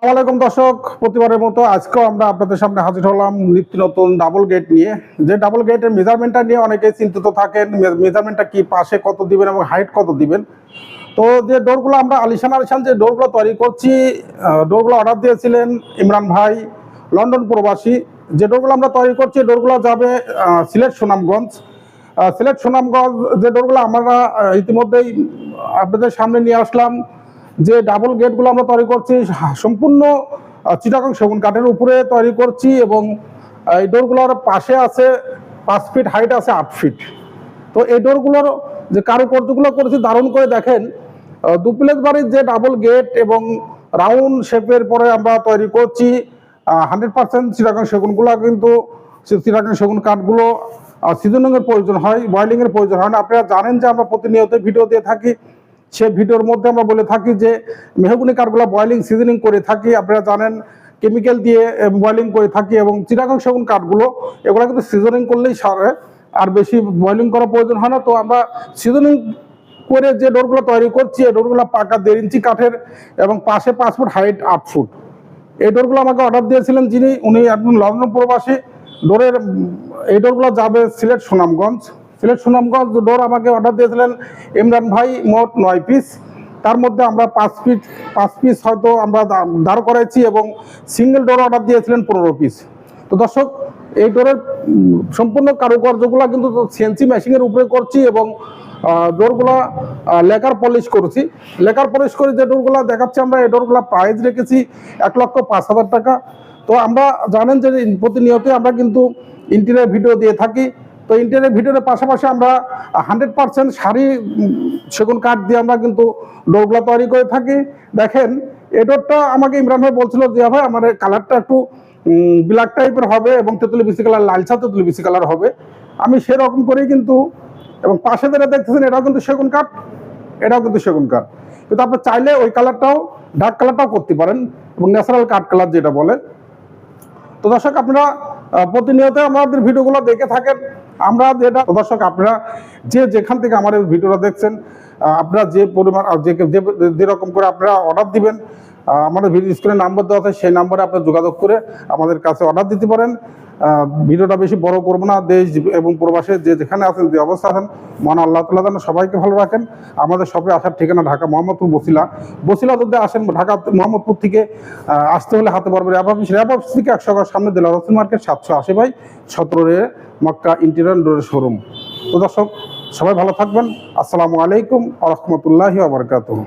আসসালামু আলাইকুম দর্শক, প্রতিবারের মতো আজকেও আমরা আপনাদের সামনে হাজির হলাম নিত্য নতুন ডাবল গেট নিয়ে। যে ডাবল গেটের মেজারমেন্টটা নিয়ে অনেকেই চিন্তিত থাকেন, মেজারমেন্টটা কি, পাশে কত দিবেন এবং হাইট কত দিবেন। তো যে ডোরগুলো আমরা আলিশান যে ডোরগুলো তৈরি করছি, ডোরগুলো অর্ডার দিয়েছিলেন ইমরান ভাই, লন্ডন প্রবাসী। যে ডোরগুলো আমরা তৈরি করছি, ডোরগুলো যাবে সিলেট সুনামগঞ্জ। যে ডোরগুলো আমরা ইতিমধ্যেই আপনাদের সামনে নিয়ে আসলাম। যে ডাবল গেটগুলো আমরা তৈরি করছি সম্পূর্ণ চিটাগং সেগুন কাঠের উপরে তৈরি করছি, এবং এই ডোরগুলোর পাশে আছে 5 ফিট, হাইট আছে 8 ফিট। তো এই ডোরগুলোর যে কারুকার্যগুলো করেছি দারুণ করে দেখেন। ডুপ্লেক্স বাড়ির যে ডাবল গেট এবং রাউন্ড শেপের পরে আমরা তৈরি করছি 100% চিটাগং সেগুনগুলো, কিন্তু চিটাগং সেগুন কাঠগুলো সিজনিংয়ের প্রয়োজন হয়, বয়েলিংয়ের প্রয়োজন হয় না। আপনারা জানেন যে আমরা প্রতিনিয়ত ভিডিও দিয়ে থাকি, সে ভিডিওর মধ্যে আমরা বলে থাকি যে মেহগুনি কাঠগুলো বয়েলিং সিজনিং করে থাকি। আপনারা জানেন কেমিক্যাল দিয়ে বয়েলিং করে থাকি, এবং চিটাগং সেগুন কাঠগুলো এগুলো কিন্তু সিজনিং করলেই সারে, আর বেশি বয়েলিং করার প্রয়োজন হয় না। তো আমরা সিজনিং করে যে ডোরগুলো তৈরি করছি, এই ডোরগুলো পাকা 1.5 ইঞ্চি কাঠের, এবং পাশে 5 ফুট, হাইট 8 ফুট। এই ডোরগুলো আমাকে অর্ডার দিয়েছিলেন উনি একজন লন্ডন প্রবাসী। এই ডোরগুলো যাবে সিলেট সুনামগঞ্জ। ডোর আমাকে অর্ডার দিয়েছিলেন ইমরান ভাই, মোট 9 পিস। তার মধ্যে আমরা 5 পিস হয়তো আমরা দাঁড় করাইছি, এবং সিঙ্গেল ডোর অর্ডার দিয়েছিলেন 15 পিস। তো দর্শক, এই ডোরের সম্পূর্ণ কারুকার্যগুলো কিন্তু সিএনসি মেশিনের উপরে করছি, এবং ডোরগুলো লেকার পলিশ করছি। লেকার পলিশ করে যে ডোরগুলো দেখাচ্ছি আমরা, এই ডোরগুলো প্রাইস রেখেছি 1,05,000 টাকা। তো আমরা জানেন যে প্রতিনিয়ত আমরা কিন্তু ইন্টেরিয়র ভিডিও দিয়ে থাকি। তো ইন্টেরিয়র ভিডিওর পাশাপাশি আমরা 100% শাড়ি সেগুন কাঠ দিয়ে আমরা কিন্তু ডোরগুলো তৈরি করে থাকি। দেখেন, এই ডোরটা আমাকে ইমরান ভাই বলছিল যে ভাই আমার কালারটা একটু ব্ল্যাক টাইপের হবে, এবং তেঁতুলি বিসি কালার, লালচা তেঁতুলি বিসি কালার হবে। আমি সেরকম করেই কিন্তু, এবং পাশে যেটা দেখতেছেন এটাও কিন্তু সেগুন কাঠ, কিন্তু আপনি চাইলে ওই কালারটাও, ডার্ক কালারটাও করতে পারেন, এবং ন্যাচারাল কাঠ কালার যেটা বলে। তো দর্শক, আপনারা প্রতিনিয়ত আমাদের ভিডিওগুলো দেখে থাকেন। আমরা যেটা, দর্শক আপনারা যেখান থেকে আমার এই ভিডিওটা দেখছেন, আপনারা যে পরিমাণ যেরকম করে আপনারা অর্ডার দিবেন, আমাদের ভিডিও স্ক্রিনে নাম্বার দেওয়া আছে, সেই নাম্বারে আপনারা যোগাযোগ করে আমাদের কাছে অর্ডার দিতে পারেন। ভিডিওটা বেশি বড় করবো না। দেশ এবং প্রবাসে যেখানে আছেন, যে অবস্থা আছেন, মহান আল্লাহ তাআলা যেন সবাইকে ভালো রাখেন। আমাদের শপে আসার ঠিকানা ঢাকা মোহাম্মদপুর বসিলা যদি আসেন, ঢাকা মোহাম্মদপুর থেকে আসতে হলে হাতে পারবেন র্যাব অফিস থেকে 100 টাকা সামনে দিল রসুন মার্কেট 780 বাই 17 মক্কা ইন্টেরিয়র ডোরের শোরুম। তো দর্শক, সবাই ভালো থাকবেন। আসসালামু আলাইকুম ওয়া রাহমাতুল্লাহি ওয়া বারাকাতুহু।